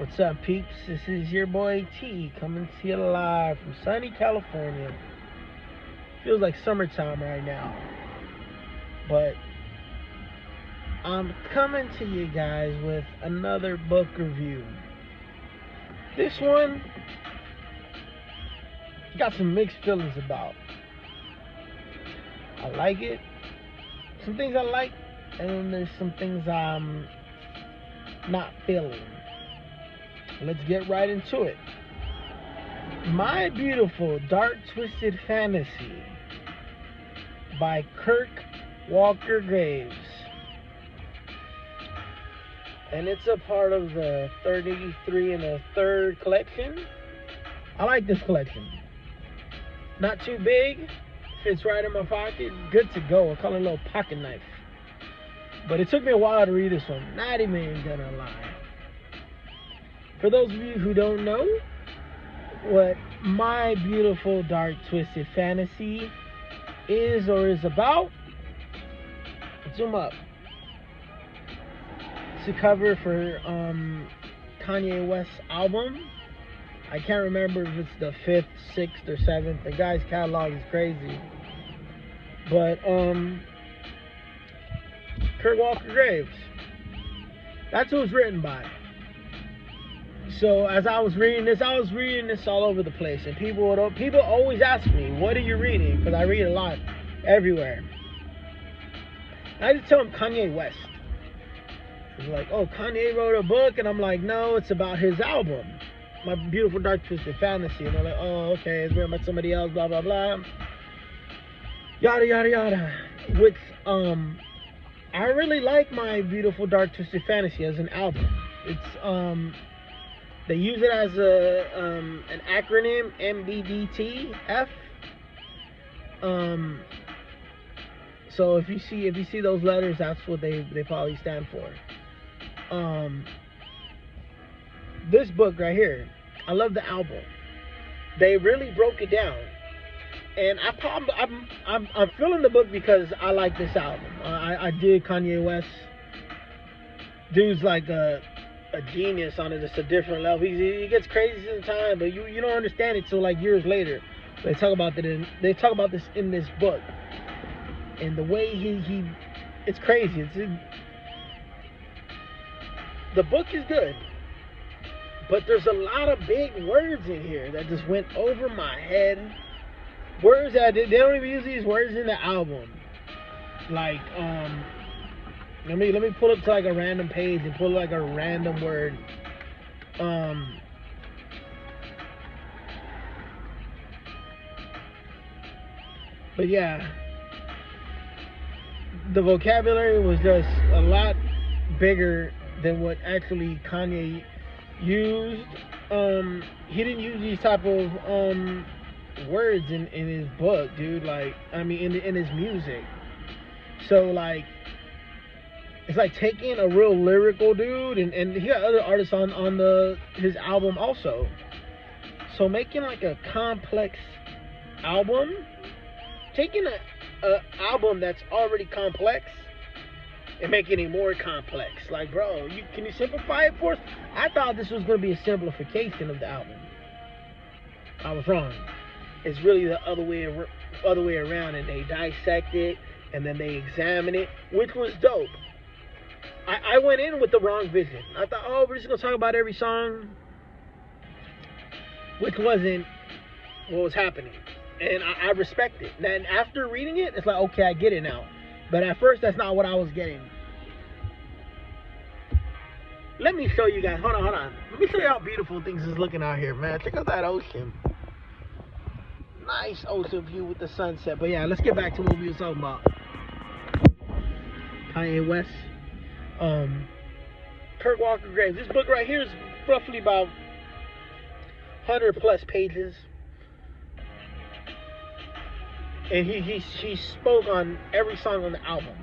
What's up, peeps? This is your boy T coming to you live from sunny California. Feels like summertime right now, but I'm coming to you guys with another book review. This one got some mixed feelings about. I like it. Some things I like, and then there's some things I'm not feeling. Let's get right into it. My Beautiful Dark Twisted Fantasy by Kirk Walker Graves. And it's a part of the 33 and a third collection. I like this collection. Not too big, fits right in my pocket, good to go. I call it a little pocket knife. But it took me a while to read this one, not even gonna lie. For those of you who don't know what My Beautiful Dark Twisted Fantasy is or is about, zoom up. It's a cover for Kanye West's album. I can't remember if it's the 5th, 6th, or 7th. The guy's catalog is crazy. But Kirk Walker Graves. That's who it's written by. So as I was reading this all over the place, and people always ask me, "What are you reading?" Because I read a lot, everywhere. And I just tell them Kanye West. It's like, "Oh, Kanye wrote a book," and I'm like, "No, it's about his album, My Beautiful Dark Twisted Fantasy." And they're like, "Oh, okay, it's written by somebody else, blah blah blah, yada yada yada." Which I really like My Beautiful Dark Twisted Fantasy as an album. It's they use it as an acronym, MBDTF. So if you see those letters, that's what they probably stand for. This book right here, I love the album. They really broke it down, and I'm feeling the book because I like this album. I dig Kanye West. Dude's like a genius on it. It's a different level. He gets crazy sometimes, but you don't understand it till like years later. They talk about this in this book, and the way he it's crazy. The book is good, but there's a lot of big words in here that just went over my head. Words that they don't even use these words in the album. Like let me pull up to like a random page and pull like a random word. But yeah, the vocabulary was just a lot bigger than what actually Kanye used. He didn't use these type of words in his book, dude. Like, I mean, in his music. So like, it's like taking a real lyrical dude, and he got other artists on his album also. So making like a complex album, taking a album that's already complex and making it more complex. Like, bro, can you simplify it for us? I thought this was going to be a simplification of the album. I was wrong. It's really the other way around, and they dissect it and then they examine it, which was dope. I went in with the wrong vision. I thought, oh, we're just going to talk about every song, which wasn't what was happening. And I respect it. And after reading it, it's like, okay, I get it now. But at first, that's not what I was getting. Let me show you guys. Hold on. Let me show you how beautiful things is looking out here, man. Check out that ocean. Nice ocean view with the sunset. But yeah, let's get back to what we were talking about. Kanye West. Kirk Walker Graves. This book right here is roughly about 100 plus pages. And he spoke on every song on the album,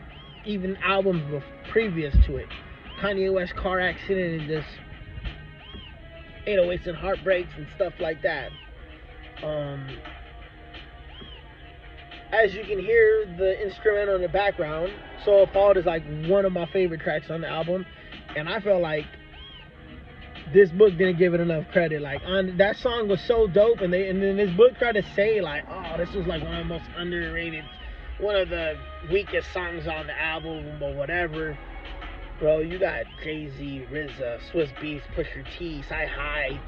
even albums previous to it. Kanye West car accident and just 808s and heartbreaks and stuff like that. As you can hear the instrumental in the background, So Appalled is like one of my favorite tracks on the album, and I feel like this book didn't give it enough credit. Like on that song was so dope, and then this book tried to say like, oh, this was like one of the most underrated, one of the weakest songs on the album or whatever. Bro, you got Jay-Z, RZA, Swiss Beats, Pusha T, Sci-Hi.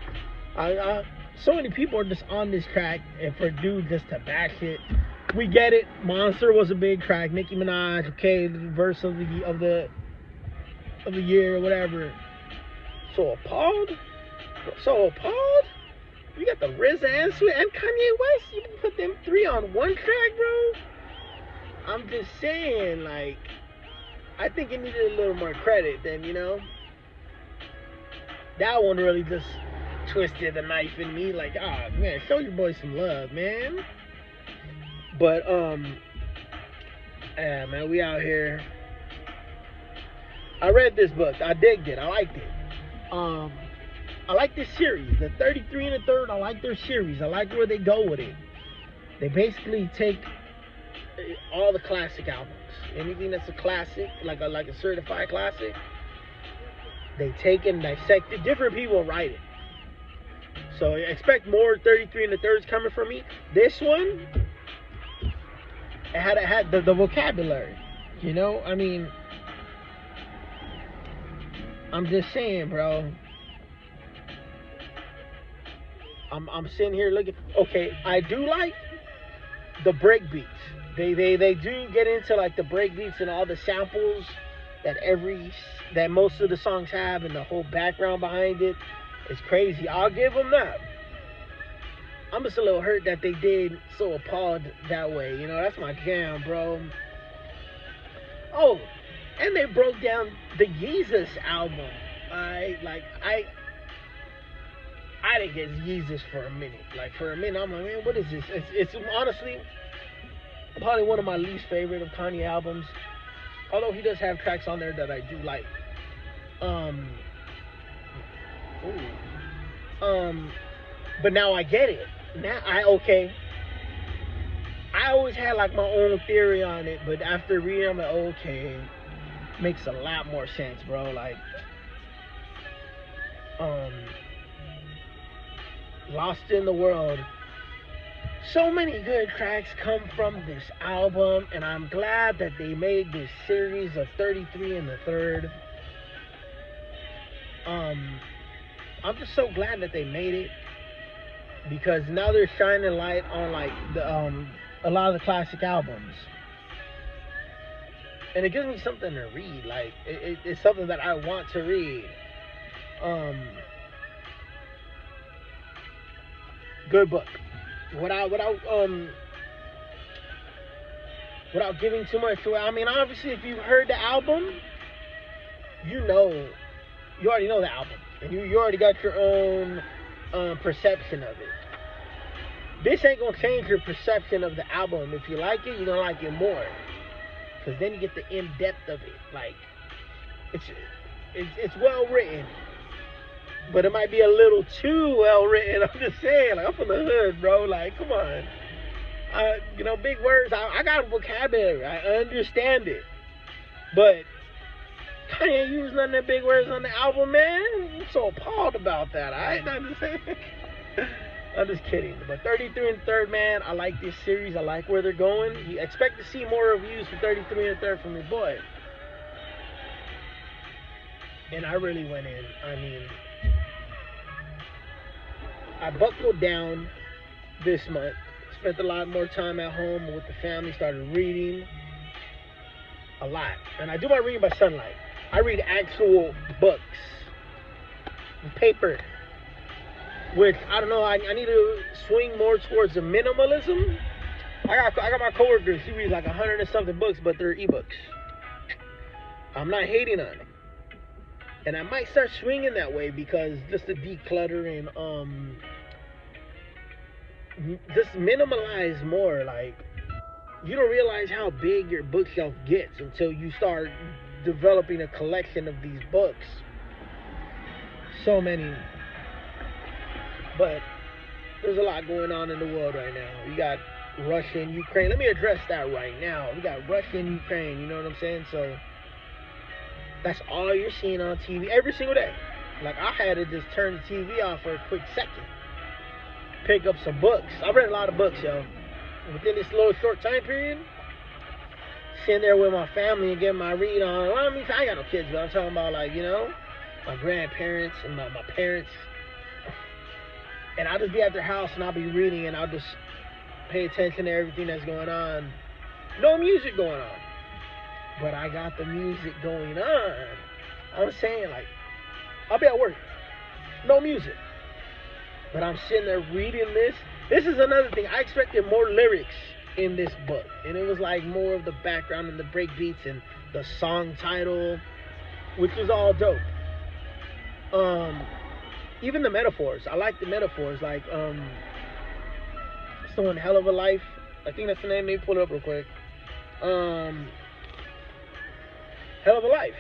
So many people are just on this track, and for dude just to bash it, we get it. Monster was a big track. Nicki Minaj, okay, the verse of the year or whatever. So appalled. You got the RZA and Sweet and Kanye West. You can put them three on one track, bro. I'm just saying, like, I think it needed a little more credit than, you know. That one really just twisted the knife in me. Like, ah, man, show your boy some love, man. But yeah, man, we out here. I read this book. I digged it. I liked it. I like this series, the 33 and the Third. I like their series. I like where they go with it. They basically take all the classic albums, anything that's a classic, like a certified classic. They take and dissect it. Different people write it. So expect more 33 and the Thirds coming from me. This one, it had the vocabulary. You know, I mean, I'm just saying, bro. I'm sitting here looking. Okay, I do like the break beats. They do get into like the break beats and all the samples that most of the songs have, and the whole background behind it is crazy. I'll give them that. I'm just a little hurt that they did so appalled that way. You know, that's my jam, bro. Oh, and they broke down the Yeezus album. I didn't get Yeezus for a minute. Like, for a minute, I'm like, man, what is this? It's honestly probably one of my least favorite of Kanye albums. Although he does have tracks on there that I do like. But now I get it. I always had like my own theory on it, but after reading, I'm like, okay, makes a lot more sense, bro. Like, Lost in the World. So many good tracks come from this album, and I'm glad that they made this series of 33 and the Third. I'm just so glad that they made it, because now they're shining light on like the a lot of the classic albums, and it gives me something to read. Like it's something that I want to read. Good book. Without giving too much away. I mean, obviously, if you've heard the album, you already know the album, and you already got your own perception of it. This ain't gonna change your perception of the album. If you like it, you're gonna like it more, because then you get the in-depth of it. Like, it's well written, but it might be a little too well written. I'm just saying, like, I'm from the hood, bro. Like, come on. Big words. I got a vocabulary. I understand it. But Kanye used none of the big words on the album, man. I'm so appalled about that. I'm just kidding. But 33 and the Third, man, I like this series. I like where they're going. You expect to see more reviews for 33 and the Third from your boy. And I really went in. I mean, I buckled down this month. Spent a lot more time at home with the family. Started reading a lot. And I do my reading by sunlight. I read actual books. Paper. Which, I don't know, I need to swing more towards the minimalism. I got my coworker. She reads like 100 and something books, but they're ebooks. I'm not hating on it. And I might start swinging that way, because just to declutter and just minimalize more. Like, you don't realize how big your bookshelf gets until you start developing a collection of these books. So many. But there's a lot going on in the world right now. You got Russia and Ukraine. Let me address that right now. We got Russia and Ukraine, you know what I'm saying? So that's all you're seeing on TV every single day. Like, I had to just turn the TV off for a quick second, pick up some books. I read a lot of books, yo. Within this little short time period, sitting there with my family and getting my read on. Well, I mean, I ain't got no kids, but I'm talking about, like, you know, my grandparents and my parents. And I'll just be at their house and I'll be reading and I'll just pay attention to everything that's going on. No music going on. But I got the music going on. I'm saying, like, I'll be at work. No music. But I'm sitting there reading this. This is another thing. I expected more lyrics in this book. And it was like more of the background and the break beats and the song title, which is all dope. Even the metaphors. I like the metaphors. Like, it's the one, Hell of a Life. I think that's the name. Maybe pull it up real quick. Hell of a Life.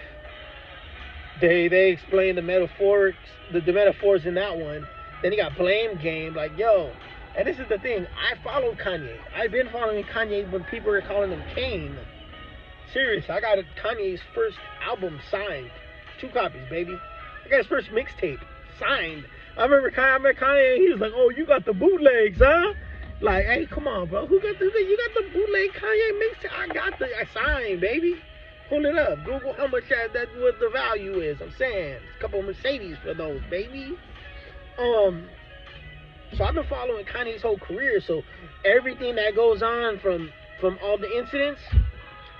They explain the metaphors, the metaphors in that one. Then you got Blame Game. Like, yo. And this is the thing. I followed Kanye. I've been following Kanye when people are calling him Kane. Serious. I got Kanye's first album signed. 2 copies, baby. I got his first mixtape signed. I remember Kanye, he was like, "Oh, you got the bootlegs, huh?" Like, hey, come on, bro. You got the bootleg Kanye mixtape? I signed, baby. Pull it up. Google how much that what the value is. I'm saying, a couple of Mercedes for those, baby. So I've been following Kanye's whole career. So everything that goes on from all the incidents,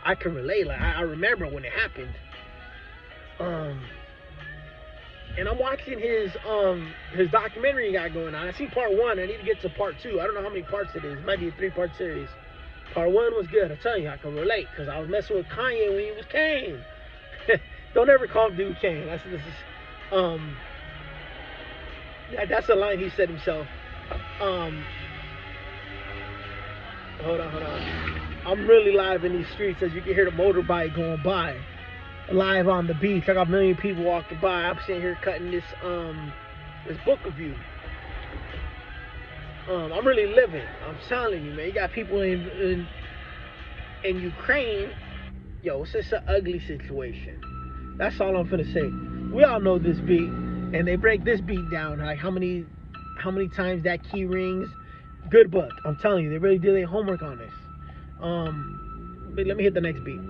I can relate. Like, I remember when it happened. And I'm watching his documentary he got going on. I see part 1. I need to get to part 2. I don't know how many parts it is. It might be a 3-part series. Part 1 was good. I tell you, I can relate because I was messing with Kanye when he was Kane. Don't ever call dude Kane. That's a line he said himself. Hold on. I'm really live in these streets, as you can hear the motorbike going by. Live on the beach. I got a million people walking by. I'm sitting here cutting this book review. I'm really living. I'm telling you, man. You got people in Ukraine. Yo, it's just an ugly situation. That's all I'm finna say. We all know this beat, and they break this beat down. Like how many times that key rings. Good book. I'm telling you, they really did their homework on this. But let me hit the next beat.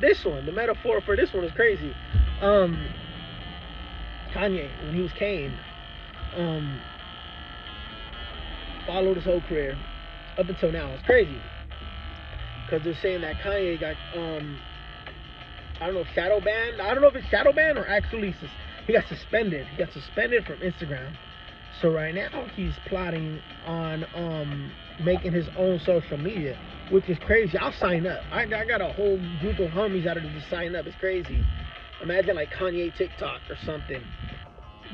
This one, the metaphor for this one is crazy. Kanye, when he was Kane, followed his whole career up until now. It's crazy because they're saying that Kanye got I don't know, shadow banned. I don't know if it's shadow banned or actually he got suspended. He got suspended from Instagram. So right now he's plotting on making his own social media, which is crazy. I'll sign up. I got a whole group of homies out of just sign up. It's crazy. Imagine like Kanye TikTok or something.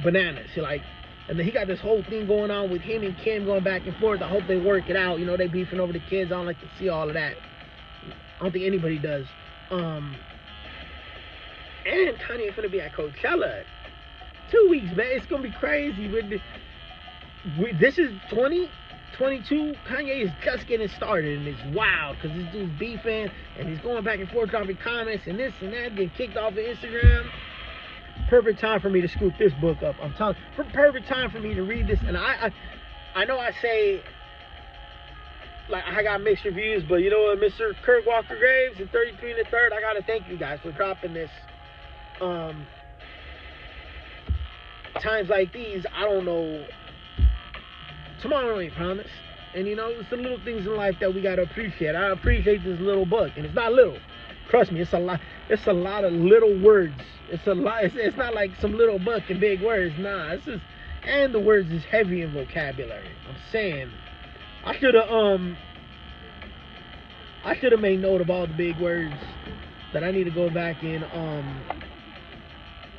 Bananas. And then he got this whole thing going on with him and Kim going back and forth. I hope they work it out. You know, they beefing over the kids. I don't like to see all of that. I don't think anybody does. And Kanye finna be at Coachella. 2 weeks, man. It's gonna be crazy. This is 2022. Kanye is just getting started, and it's wild because this dude's beefing and he's going back and forth dropping comments and this and that, getting kicked off of Instagram. Perfect time for me to scoop this book up. I'm telling you, perfect time for me to read this. And I know I say like I got mixed reviews, but you know what, Mr. Kirk Walker Graves and 33 and the Third, I gotta thank you guys for dropping this. Times like these, I don't know. Tomorrow ain't promised. And you know, it's the little things in life that we gotta appreciate. I appreciate this little book, and it's not little. Trust me, it's a lot. It's a lot of little words. It's a lot. It's not like some little book and big words. Nah, it's just, and the words is heavy in vocabulary. I'm saying, I should have made note of all the big words that I need to go back and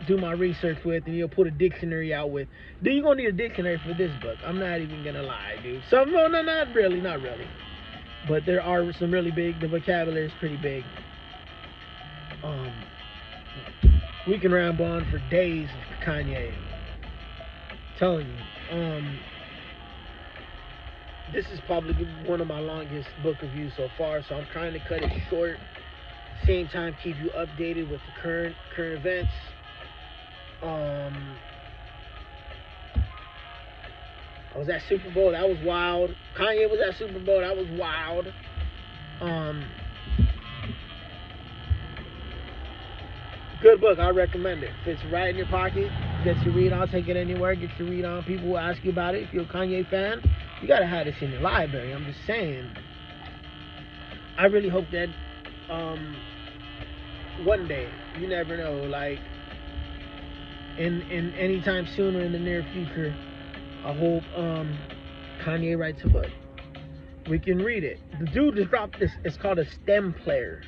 do my research with, and you'll put a dictionary out with. Dude, you're gonna need a dictionary for this book. I'm not even gonna lie, dude. No, not really. But there are some really big. The vocabulary is pretty big. We can ramble on for days with Kanye. I'm telling you. This is probably one of my longest book reviews so far, so I'm trying to cut it short. Same time, keep you updated with the current events. Um, I was at Super Bowl. That was wild. Kanye was at Super Bowl. That was wild. Um, Good book. I recommend it. Fits right in your pocket. Get your read on. Take it anywhere. Get your read on. People will ask you about it. If you're a Kanye fan, you gotta have this in your library. I'm just saying. I really hope that one day, you never know, like in anytime soon or in the near future, I hope Kanye writes a book. We can read it. The dude just dropped this. It's called a stem player.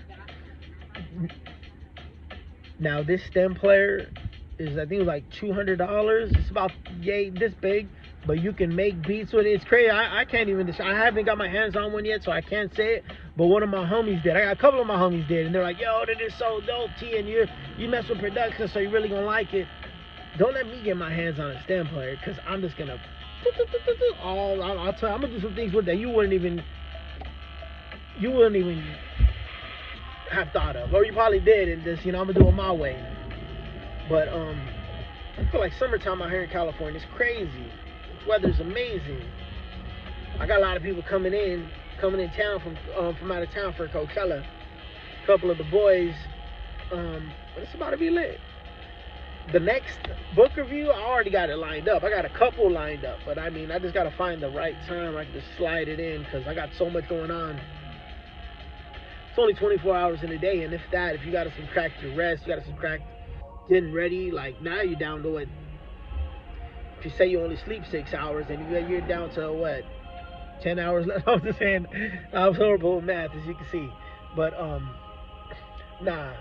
Now this stem player is, I think it was like $200. It's about this big, but you can make beats with it. It's crazy. I can't even. I haven't got my hands on one yet, so I can't say it. But one of my homies did. I got a couple of my homies did, and they're like, "Yo, that is so dope, T, and you mess with production, so you're really gonna like it." Don't let me get my hands on a stem player, cause I'm just gonna. I'll tell you, I'm gonna do some things with that you wouldn't even have thought of, or you probably did, and just I'm gonna do it my way. But I feel like summertime out here in California is crazy. The weather's amazing. I got a lot of people coming in town from out of town for Coachella. A couple of the boys, but it's about to be lit. The next book review, I already got it lined up. I got a couple lined up, but I just gotta find the right time. I can just slide it in because I got so much going on. It's only 24 hours in a day, and if you gotta subtract your rest, you gotta subtract getting ready. Like now, you're down to what? If you say you only sleep 6 hours, and you're down to what? 10 hours left. I'm just saying, I'm horrible with math, as you can see. But nah,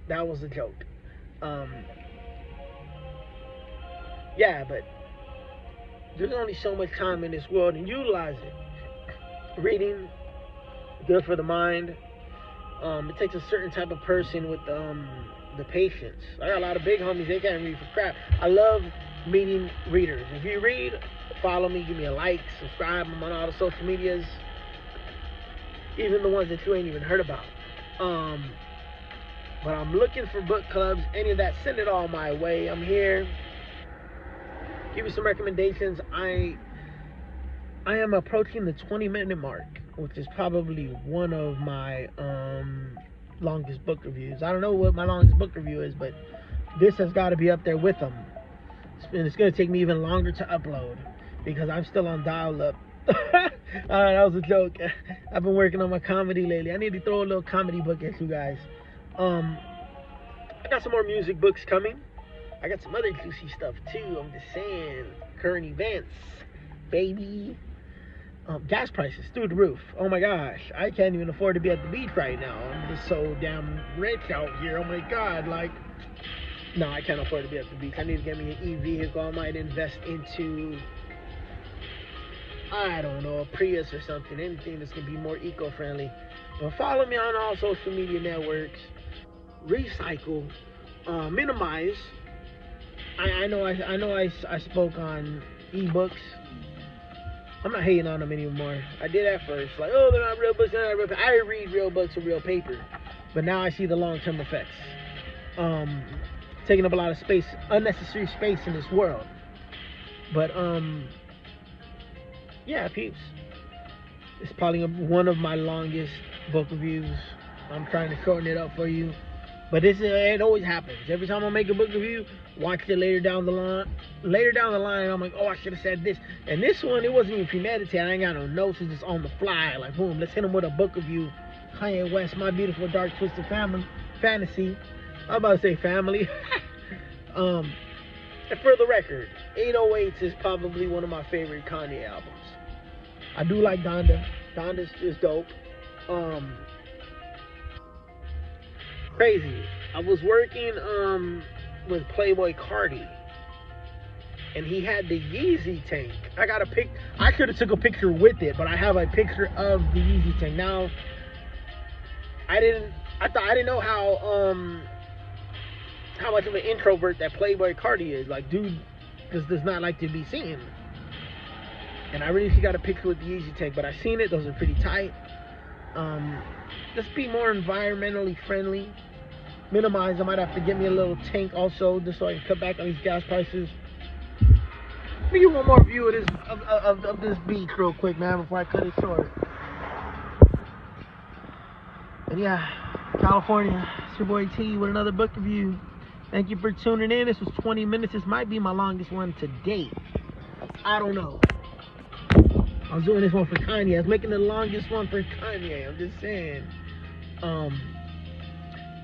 that was a joke. Yeah, but there's only so much time in this world, and utilize it. Reading, good for the mind. It takes a certain type of person with the patience. I got a lot of big homies, they can't read for crap. I love meeting readers. If you read, follow me, give me a like, subscribe. I'm on all the social medias, even the ones that you ain't even heard about. But I'm looking for book clubs, any of that, send it all my way. I'm here. Give you some recommendations. I am approaching the 20-minute mark, which is probably one of my longest book reviews. I don't know what my longest book review is, but this has got to be up there with them. And it's going to take me even longer to upload because I'm still on dial-up. That was a joke. I've been working on my comedy lately. I need to throw a little comedy book at you guys. I got some more music books coming. I got some other juicy stuff too. I'm just saying, current events, baby. Gas prices through the roof. Oh my gosh, I can't even afford to be at the beach right now. I'm just so damn rich out here. Oh my god, like, no, I can't afford to be at the beach. I need to get me an e-vehicle. I might invest into, I don't know, a Prius or something. Anything that's gonna be more eco-friendly. But follow me on all social media networks. Recycle, minimize. I know I spoke on ebooks. I'm not hating on them anymore. I did at first, like, oh, they're not real books, they're not real paper. I read real books with real paper, but now I see the long-term effects. Taking up a lot of space, unnecessary space in this world. But yeah, peeps. It's probably one of my longest book reviews. I'm trying to shorten it up for you. But it always happens. Every time I make a book review, watch it later down the line, I'm like, oh, I should have said this. And this one, it wasn't even premeditated. I ain't got no notes. It's just on the fly. Like, boom, let's hit him with a book review. Kanye West, My Beautiful Dark Twisted Fantasy. I'm about to say family. And for the record, 808s is probably one of my favorite Kanye albums. I do like Donda. Donda's just dope. Crazy. I was working with Playboy Cardi, and he had the Yeezy tank. I could have took a picture with it, but I have a picture of the Yeezy tank. Now, I didn't know how much of an introvert that Playboy Cardi is. Like, dude does not like to be seen. And I really got a picture with the Yeezy tank, but I seen it. Those are pretty tight. Let's be more environmentally friendly. minimize. I might have to get me a little tank also, just so I can cut back on these gas prices. Let me get one more view of this of this beach real quick, man, before I cut it short. And yeah, California, it's your boy T with another book review. Thank you for tuning in. This was 20 minutes. This might be my longest one to date. I don't know. I was doing this one for Kanye. I was making the longest one for Kanye. I'm just saying.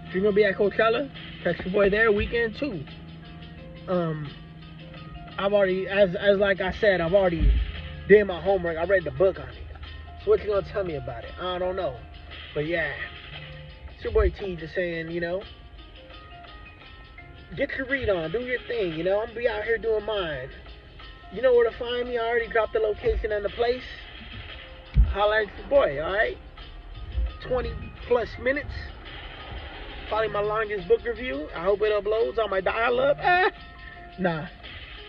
If you're gonna be at Coachella, catch your boy there weekend too. I've already, as like I said, I've already did my homework. I read the book on it. So what you gonna tell me about it? I don't know. But yeah, it's your boy T just saying, you know, get your read on, do your thing. You know, I'm gonna be out here doing mine. You know where to find me. I already dropped the location and the place. Holla at your boy, alright? 20 plus minutes. Probably my longest book review. I hope it uploads on my dial-up. Nah.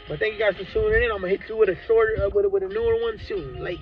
But thank you guys for tuning in. I'm gonna hit you with a shorter, with a newer one soon. Late.